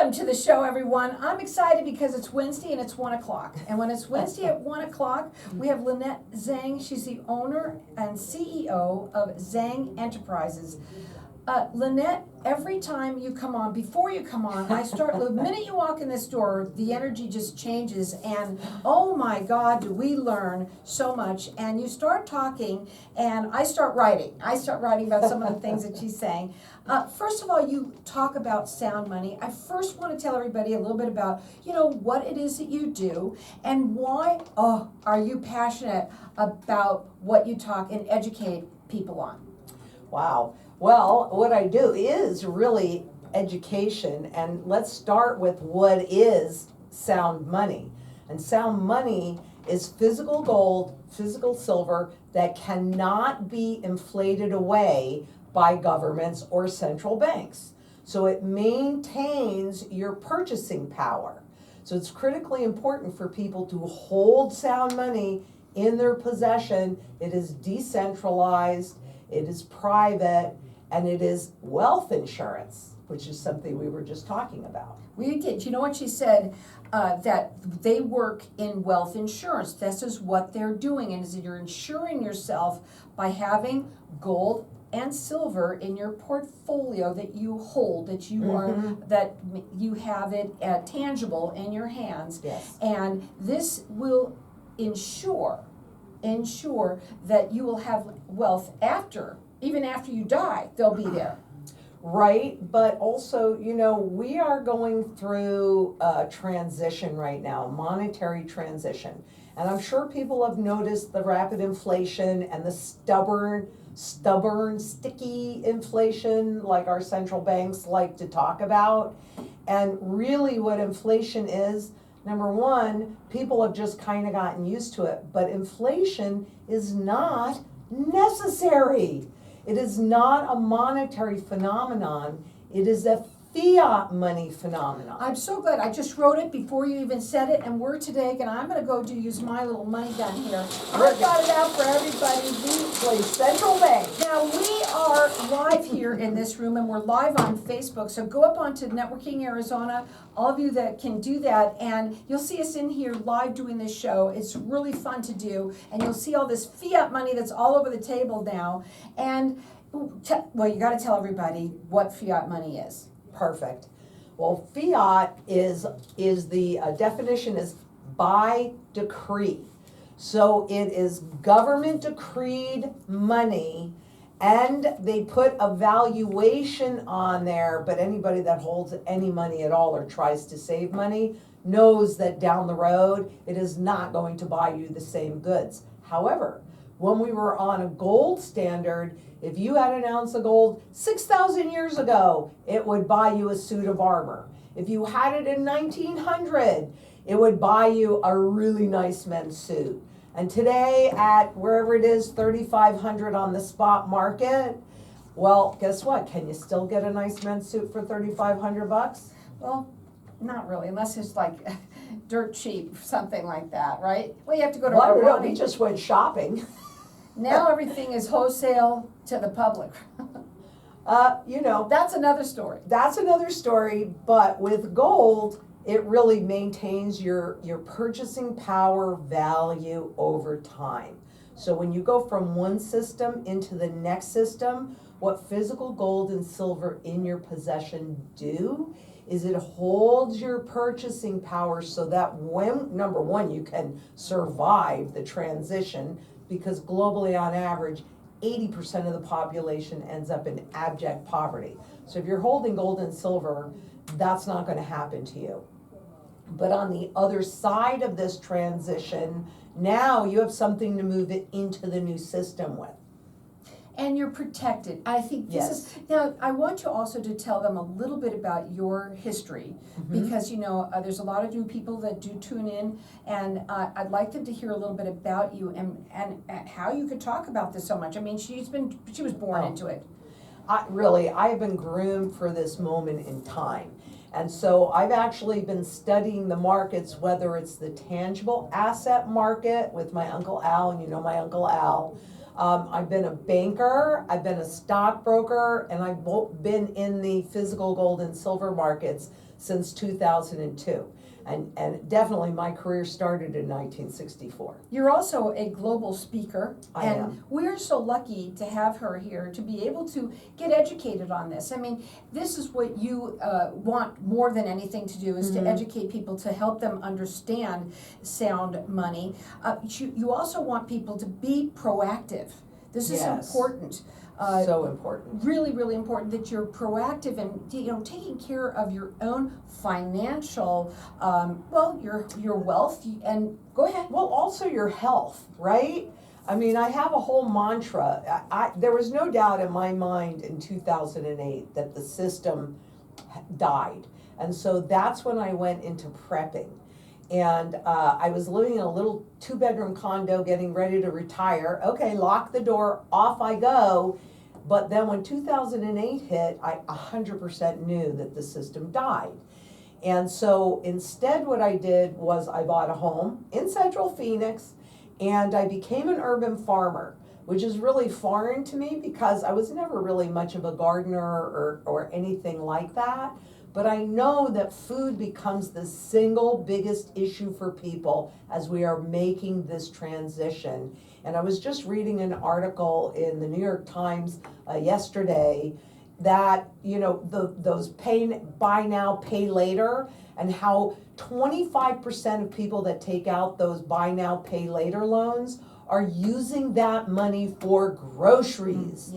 Welcome to the show, everyone. I'm excited because it's Wednesday and it's 1 o'clock. And when it's Wednesday at 1 o'clock, we have Lynette ZANG. She's the owner and CEO of ZANG Enterprises. Lynette, every time you come on, before you come on, the minute you walk in this door, the energy just changes, and oh my God, do we learn so much. And you start talking, and I start writing. About some of the things that she's saying. First of all, you talk about sound money. I first want to tell everybody a little bit about, what it is that you do, and why, are you passionate about what you talk and educate people on? Wow. Well, what I do is really education, and let's start with what is sound money. And sound money is physical gold, physical silver that cannot be inflated away by governments or central banks. So it maintains your purchasing power. So it's critically important for people to hold sound money in their possession. It is decentralized, it is private, and it is wealth insurance, which is something we were just talking about. We did. You know what she said? That they work in wealth insurance. This is what they're doing, and is that you're insuring yourself by having gold and silver in your portfolio that you hold, that you that you have it tangible in your hands. Yes. And this will ensure that you will have wealth even after you die, they'll be there. Right, but also, we are going through a transition right now, monetary transition. And I'm sure people have noticed the rapid inflation and the stubborn, sticky inflation like our central banks like to talk about. And really what inflation is, number one, people have just kind of gotten used to it, but inflation is not necessary. It is not a monetary phenomenon. It is a fiat money phenomenon. I'm so glad. I just wrote it before you even said it, and I'm going to use my little money gun here. I've got it out for everybody. Please, central bank. Now, we are live here in this room, and we're live on Facebook, so go up onto Networking Arizona, all of you that can do that, and you'll see us in here live doing this show. It's really fun to do, and you'll see all this fiat money that's all over the table now. And, you got to tell everybody what fiat money is. Perfect. Well, fiat is the definition is by decree. So it is government decreed money, and they put a valuation on there, but anybody that holds any money at all or tries to save money knows that down the road it is not going to buy you the same goods. However, when we were on a gold standard, if you had an ounce of gold 6,000 years ago, it would buy you a suit of armor. If you had it in 1900, it would buy you a really nice men's suit. And today at wherever it is, 3,500 on the spot market, well, guess what? Can you still get a nice men's suit for 3,500 bucks? Well, not really, unless it's like dirt cheap, something like that, right? Well, you have to go to Well, we just went shopping. Now everything is wholesale to the public. That's another story. That's another story, but with gold, it really maintains your purchasing power value over time. So when you go from one system into the next system, what physical gold and silver in your possession do is it holds your purchasing power so that when, number one, you can survive the transition, because globally on average, 80% of the population ends up in abject poverty. So if you're holding gold and silver, that's not going to happen to you. But on the other side of this transition, now you have something to move it into the new system with. And you're protected. I think this is, now I want you also to tell them a little bit about your history, because there's a lot of new people that do tune in, and I'd like them to hear a little bit about you and how you could talk about this so much. I mean, she was born into it. I've been groomed for this moment in time. And so I've actually been studying the markets, whether it's the tangible asset market with my Uncle Al, and my Uncle Al. I've been a banker, I've been a stockbroker, and I've been in the physical gold and silver markets since 2002. And definitely my career started in 1964. You're also a global speaker. I and am. we're so lucky to have her here to be able to get educated on this. I mean, this is what you want more than anything to do, is to educate people, to help them understand sound money. You also want people to be proactive. This is Yes. important. So important. Really, really important that you're proactive and, taking care of your own financial, your wealth. And go ahead. Well, also your health, right? I mean, I have a whole mantra. There was no doubt in my mind in 2008 that the system died. And so that's when I went into prepping. And I was living in a little 2-bedroom condo, getting ready to retire. Okay, lock the door, off I go. But then when 2008 hit, I 100% knew that the system died. And so instead what I did was I bought a home in Central Phoenix, and I became an urban farmer, which is really foreign to me because I was never really much of a gardener or anything like that. But I know that food becomes the single biggest issue for people as we are making this transition. And I was just reading an article in the New York Times yesterday that, those buy now, pay later, and how 25% of people that take out those buy now, pay later loans are using that money for groceries,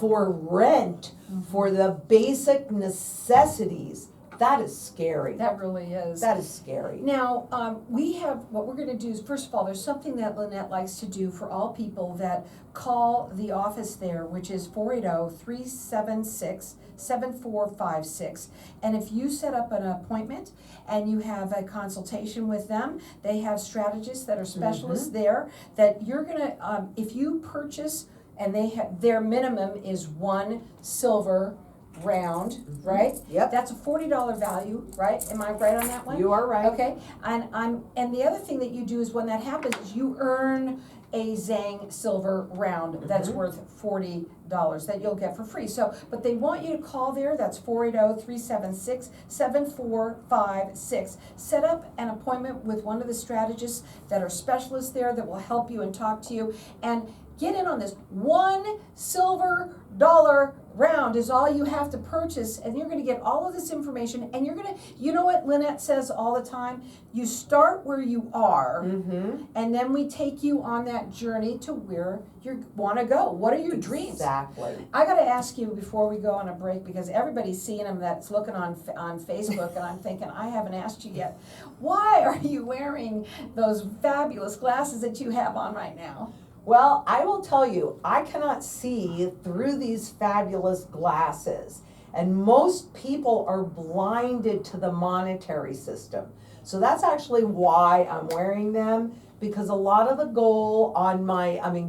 for rent, for the basic necessities. That is scary. That really is. That is scary. Now, what we're gonna do is, first of all, there's something that Lynette likes to do for all people that call the office there, which is 480-376-7456. And if you set up an appointment and you have a consultation with them, they have strategists that are specialists there, that you're gonna, if you purchase, and their minimum is 1 silver round, right? Yep. That's a $40 value, right? Am I right on that one? You are right. Okay, and the other thing that you do is when that happens is you earn a ZANG silver round that's worth $40 that you'll get for free. So, but they want you to call there. That's 480-376-7456. Set up an appointment with one of the strategists that are specialists there that will help you and talk to you, and get in on this. 1 silver dollar round is all you have to purchase, and you're going to get all of this information, and you're going to, you know what Lynette says all the time, you start where you are, and then we take you on that journey to where you want to go. What are your dreams? Exactly. I got to ask you before we go on a break, because everybody's seeing them that's looking on Facebook, and I'm thinking, I haven't asked you yet. Why are you wearing those fabulous glasses that you have on right now? Well, I will tell you, I cannot see through these fabulous glasses. And most people are blinded to the monetary system. So that's actually why I'm wearing them, because a lot of the goal on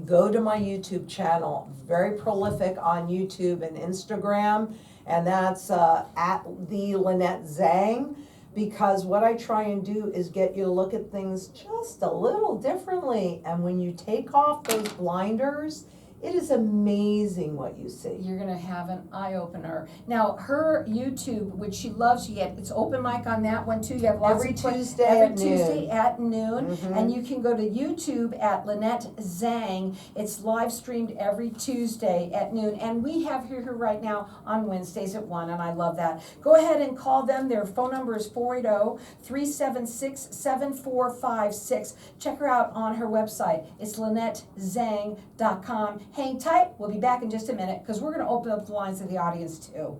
go to my YouTube channel, very prolific on YouTube and Instagram, and that's at the Lynette Zang. Because what I try and do is get you to look at things just a little differently. And when you take off those blinders, it is amazing what you see. You're gonna have an eye-opener. Now, her YouTube, which she loves, it's open mic on that one too. You have lots Every of Tuesday at noon. And you can go to YouTube at Lynette Zang. It's live streamed every Tuesday at noon. And we have her right now on Wednesdays at 1, and I love that. Go ahead and call them. Their phone number is 480-376-7456. Check her out on her website. It's LynetteZang.com. Hang tight, we'll be back in just a minute, because we're gonna open up the lines to the audience too.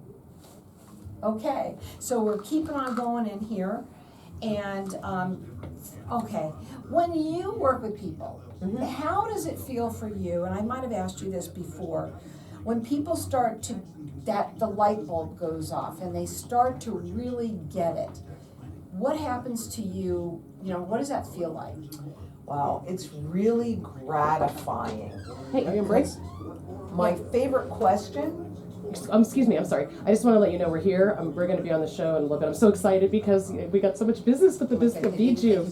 Okay, so we're keeping on going in here, and, okay, when you work with people, how does it feel for you, and I might have asked you this before, when people start to, the light bulb goes off, and they start to really get it, what happens to you, what does that feel like? Wow, it's really gratifying. Hey, are you on break? My favorite question. Excuse me, I'm sorry. I just want to let you know we're here. We're going to be on the show and I'm so excited because we got so much business with the Biscuit Bijou.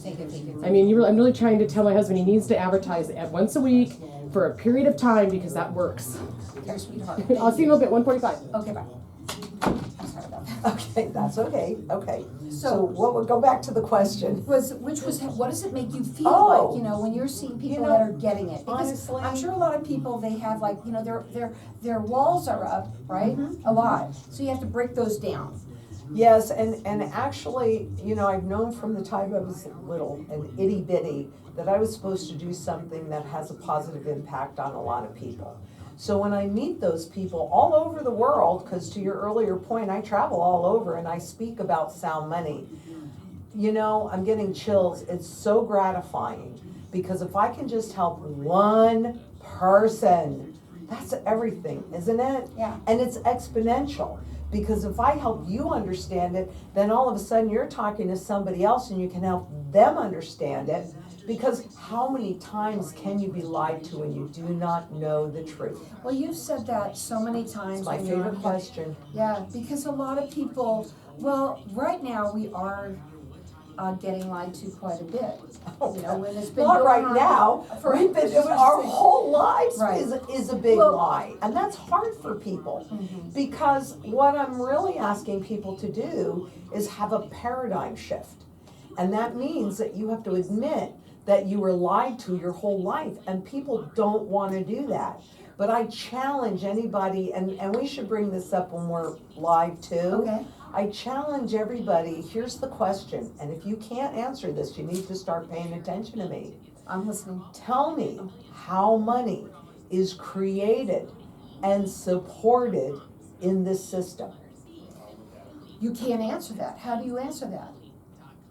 I mean, I'm really trying to tell my husband he needs to advertise once a week for a period of time because that works. Dear sweetheart. I'll see you in a little bit, 1:45. Okay, bye. I'm sorry about Okay, that's okay, okay. So So- what would, go back to the question. Which was, what does it make you feel Oh. like, you know, when you're seeing people You know, that are getting it? Because honestly- I'm sure a lot of people, they have like, you know, their walls are up, right? A lot, so you have to break those down. Yes, and actually, you know, I've known from the time I was little and itty bitty that I was supposed to do something that has a positive impact on a lot of people. So when I meet those people all over the world, because to your earlier point, I travel all over and I speak about sound money, you know, I'm getting chills. It's so gratifying because if I can just help one person, that's everything, isn't it? Yeah. And it's exponential. Because if I help you understand it, then all of a sudden you're talking to somebody else and you can help them understand it. Because how many times can you be lied to when you do not know the truth? Well, you've said that so many times. It's my when you're on favorite here. question. Yeah, because a lot of people, well, right now we are getting lied to quite a bit. You know, when it's been Not going right on now. for We've been, our whole lives Right. is a big Well- lie. And that's hard for people. Because what I'm really asking people to do is have a paradigm shift. And that means that you have to admit that you were lied to your whole life, and people don't wanna do that. But I challenge anybody, and we should bring this up when we're live too. Okay. I challenge everybody, here's the question, and if you can't answer this, you need to start paying attention to me. I'm listening. Tell me how money is created and supported in this system. You can't answer that. How do you answer that?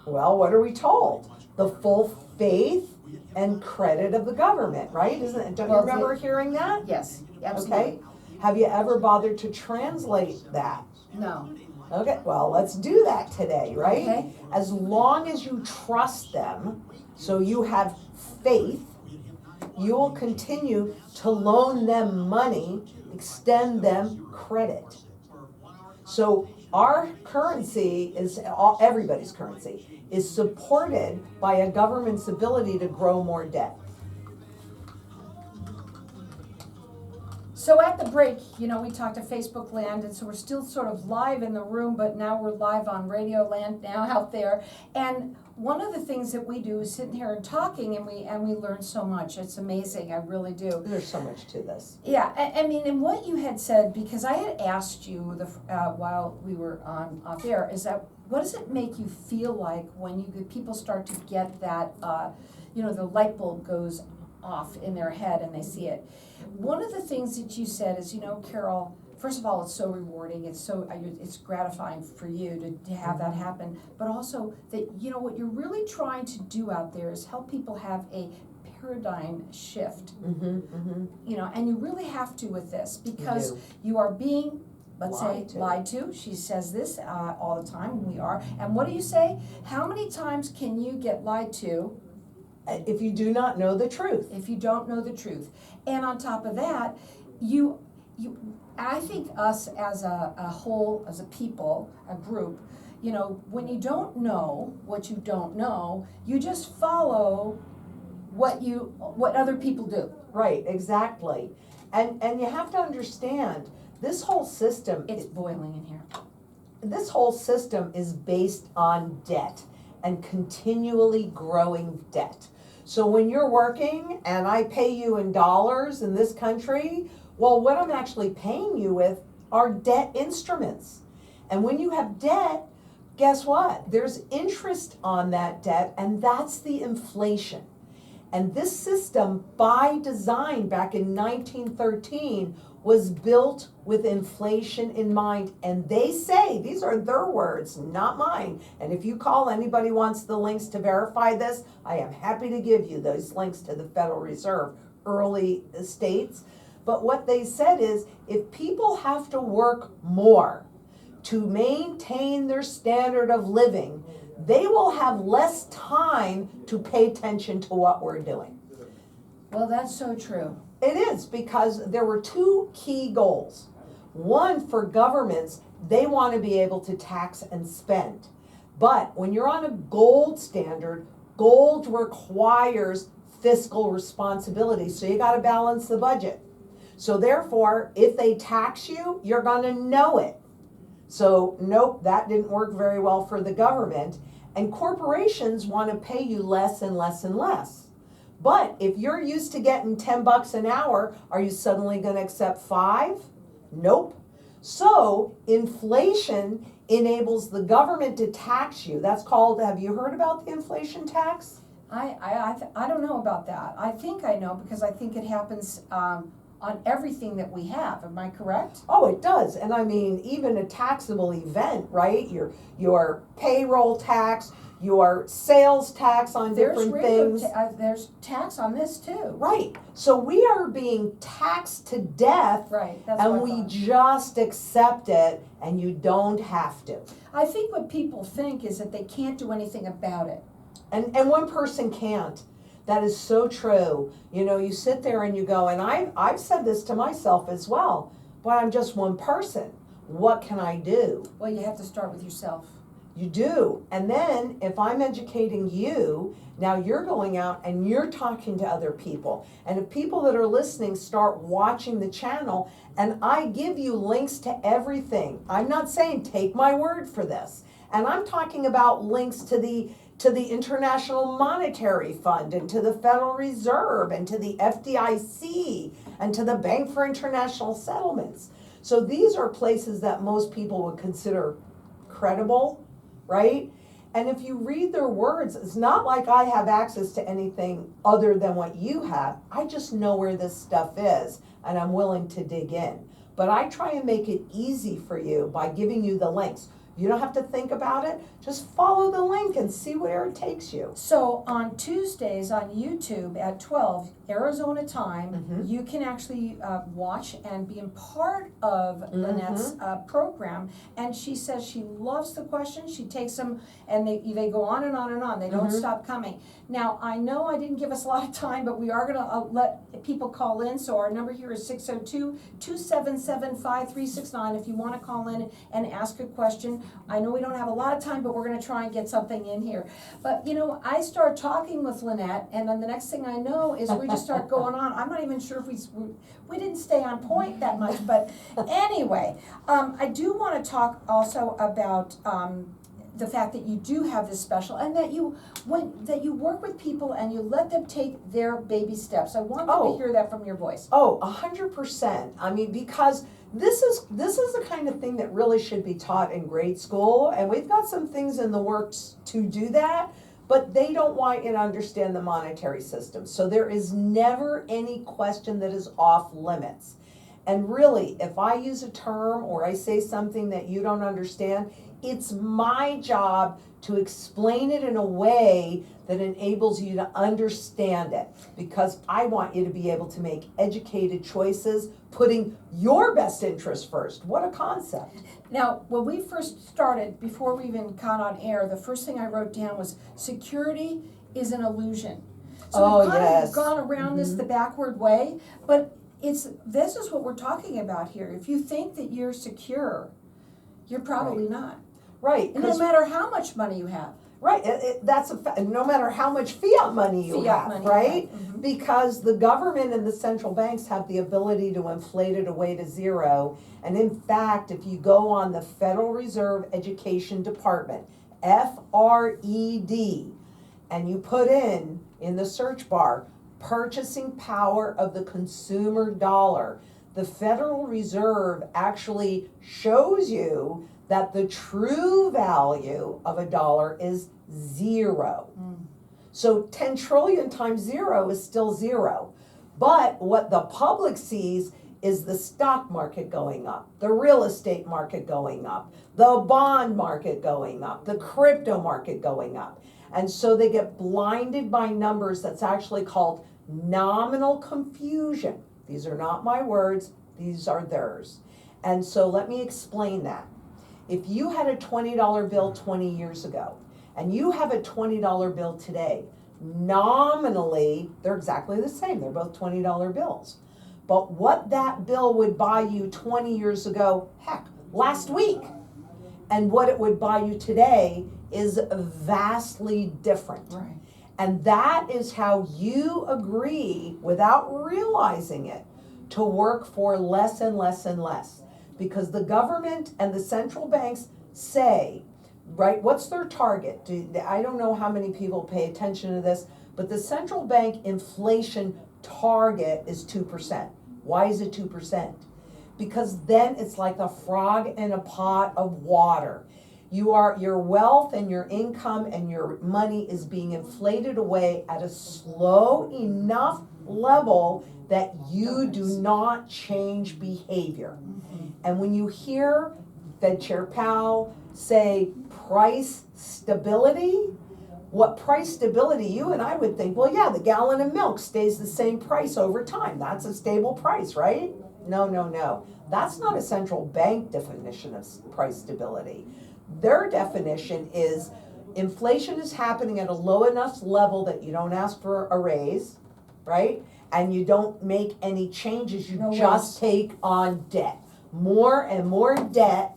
Well, what are we told? The full faith and credit of the government, right? Isn't it? Don't you Well, remember hearing that? Yes, Okay. absolutely. Have you ever bothered to translate that? No. Okay, well, let's do that today, right? Okay. As long as you trust them, so you have faith, you will continue to loan them money, extend them credit. So our currency is, everybody's currency, is supported by a government's ability to grow more debt. So at the break, you know, we talked to Facebook Land, and so we're still sort of live in the room, but now we're live on Radio Land now out there. And one of the things that we do is sitting here and talking, and we learn so much. It's amazing, I really do. There's so much to this. Yeah, I mean, and what you had said, because I had asked you while we were on off air, is that what does it make you feel like when people start to get that, you know, the light bulb goes off in their head and they see it? One of the things that you said is, you know, Carol, first of all, it's so rewarding, it's gratifying for you to have that happen, but also that, you know, what you're really trying to do out there is help people have a paradigm shift, you know, and you really have to with this, because do. you are being, let's Lied say, to. lied to. She says this all the time, we are, and what do you say? How many times can you get lied to If you do not know the truth. if you don't know the truth? And on top of that, I think us as a whole, as a people, a group, you know, when you don't know what you don't know, you just follow what other people do. Right, exactly. And you have to understand, this whole system, It's boiling in here. this whole system is based on debt and continually growing debt. So when you're working and I pay you in dollars in this country, well, what I'm actually paying you with are debt instruments. And when you have debt, guess what? There's interest on that debt, and that's the inflation. And this system, by design back in 1913, was built with inflation in mind. And they say, these are their words, not mine. And if you call, anybody wants the links to verify this, I am happy to give you those links to the Federal Reserve early states. But what they said is, if people have to work more to maintain their standard of living, they will have less time to pay attention to what we're doing. Well, that's so true. It is, because there were two key goals. One, for governments, they want to be able to tax and spend. But when you're on a gold standard, gold requires fiscal responsibility, so you got to balance the budget. So therefore, if they tax you, you're going to know it. So nope, that didn't work very well for the government. And corporations want to pay you less and less and less. But if you're used to getting $10 an hour, are you suddenly going to accept 5? Nope. So inflation enables the government to tax you. That's called, have you heard about the inflation tax? I don't know about that. I think I know because I think it happens on everything that we have. Am I correct? Oh, it does. And I mean, even a taxable event, right? Your payroll tax, your sales tax on different things. There's tax on this too. Right. So we are being taxed to death. Right. That's And what I we thought. just accept it, and you don't have to. I think what people think is that they can't do anything about it. And one person can't. That is so true. You know, you sit there and you go, and I've said this to myself as well, but I'm just one person. What can I do? Well, you have to start with yourself. You do. And then if I'm educating you, now you're going out and you're talking to other people. And if people that are listening start watching the channel, and I give you links to everything. I'm not saying take my word for this. And I'm talking about links to the International Monetary Fund and to the Federal Reserve and to the FDIC and to the Bank for International Settlements. So these are places that most people would consider credible, right? And if you read their words, it's not like I have access to anything other than what you have. I just know where this stuff is and I'm willing to dig in. But I try and make it easy for you by giving you the links. You don't have to think about it. Just follow the link and see where it takes you. So on Tuesdays on YouTube at 12 Arizona time, Mhm. you can actually watch and be a part of Lynette's program. And she says she loves the questions. She takes them and they go on and on and on. They don't stop coming. Now, I know I didn't give us a lot of time, but we are going to let people call in. So our number here is 602-277-5369 if you want to call in and ask a question. I know we don't have a lot of time, but we're going to try and get something in here. But, you know, I start talking with Lynette, and then the next thing I know is we just start going on. I'm not even sure if we didn't stay on point that much, but anyway, I do want to talk also about the fact that you do have this special, and that you work with people and you let them take their baby steps. I want them to hear that from your voice. Oh, 100%. I mean, because this is the kind of thing that really should be taught in grade school, and we've got some things in the works to do that, but they don't want you to understand the monetary system. So there is never any question that is off limits. And really, if I use a term or I say something that you don't understand, it's my job to explain it in a way that enables you to understand it, because I want you to be able to make educated choices, putting your best interest first. What a concept. Now, when we first started, before we even got on air, the first thing I wrote down was security is an illusion. So we've kind of gone around this the backward way, but this is what we're talking about here. If you think that you're secure, you're probably not. Right. And no matter how much money you have. Right, that's a fact. No matter how much fiat money you have, right? Because the government and the central banks have the ability to inflate it away to zero. And in fact, if you go on the Federal Reserve Education Department, FRED, and you put in the search bar, purchasing power of the consumer dollar, the Federal Reserve actually shows you that the true value of a dollar is zero. So 10 trillion times zero is still zero. But what the public sees is the stock market going up, the real estate market going up, the bond market going up, the crypto market going up. And so they get blinded by numbers that's actually called nominal confusion. These are not my words, these are theirs. And so let me explain that. If you had a $20 bill 20 years ago, and you have a $20 bill today, nominally, they're exactly the same. They're both $20 bills. But what that bill would buy you 20 years ago, heck, last week, and what it would buy you today is vastly different. Right. And that is how you agree, without realizing it, to work for less and less and less. because the government and the central banks say, right, what's their target? I don't know how many people pay attention to this, but the central bank inflation target is 2%. Why is it 2%? Because then it's like a frog in a pot of water. Your wealth and your income and your money is being inflated away at a slow enough level that you do not change behavior. And when you hear Fed Chair Powell say price stability, what price stability, you and I would think, well, yeah, the gallon of milk stays the same price over time. That's a stable price, right? No. That's not a central bank definition of price stability. Their definition is inflation is happening at a low enough level that you don't ask for a raise, right? And you don't make any changes, you just take on debt. More and more debt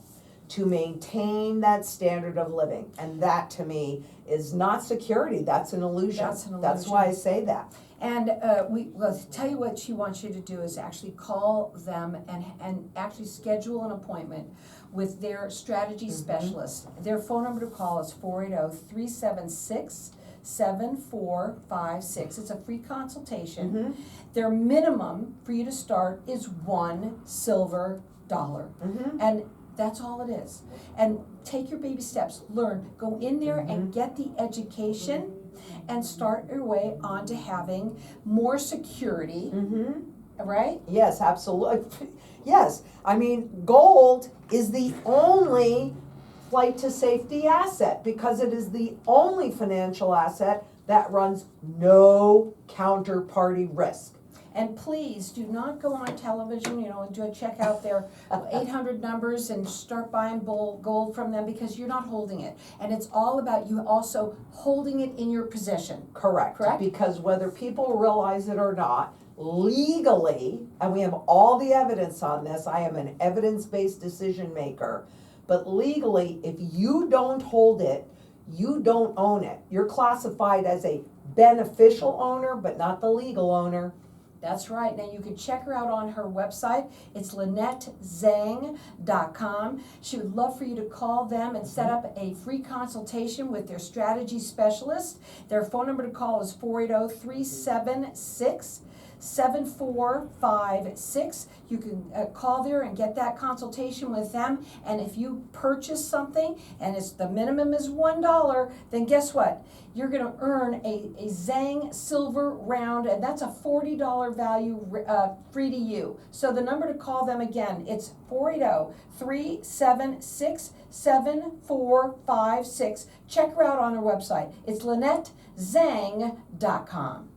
to maintain that standard of living. And that to me is not security, that's an illusion. That's an illusion. That's why I say that. And well, tell you what she wants you to do is actually call them and actually schedule an appointment with their strategy specialist. Their phone number to call is 480-376-7456. It's a free consultation. Their minimum for you to start is $1 silver dollar. And that's all it is. And take your baby steps, learn, go in there and get the education and start your way on to having more security, right? Yes, absolutely. Yes, I mean, gold is the only flight to safety asset because it is the only financial asset that runs no counterparty risk. And please do not go on television, and do check out their 800 numbers and start buying gold from them because you're not holding it. And it's all about you also holding it in your possession. Correct. Because whether people realize it or not, legally, and we have all the evidence on this, I am an evidence-based decision maker, but legally, if you don't hold it, you don't own it. You're classified as a beneficial owner, but not the legal owner. That's right. Now you can check her out on her website. It's LynetteZang.com. She would love for you to call them and set up a free consultation with their strategy specialist. Their phone number to call is 480-376-7456. You can call there and get that consultation with them. And if you purchase something and the minimum is $1, then guess what? You're going to earn a ZANG silver round, and that's a $40 value free to you. So the number to call them again, it's 480-376-7456. Check her out on her website. It's LynetteZang.com.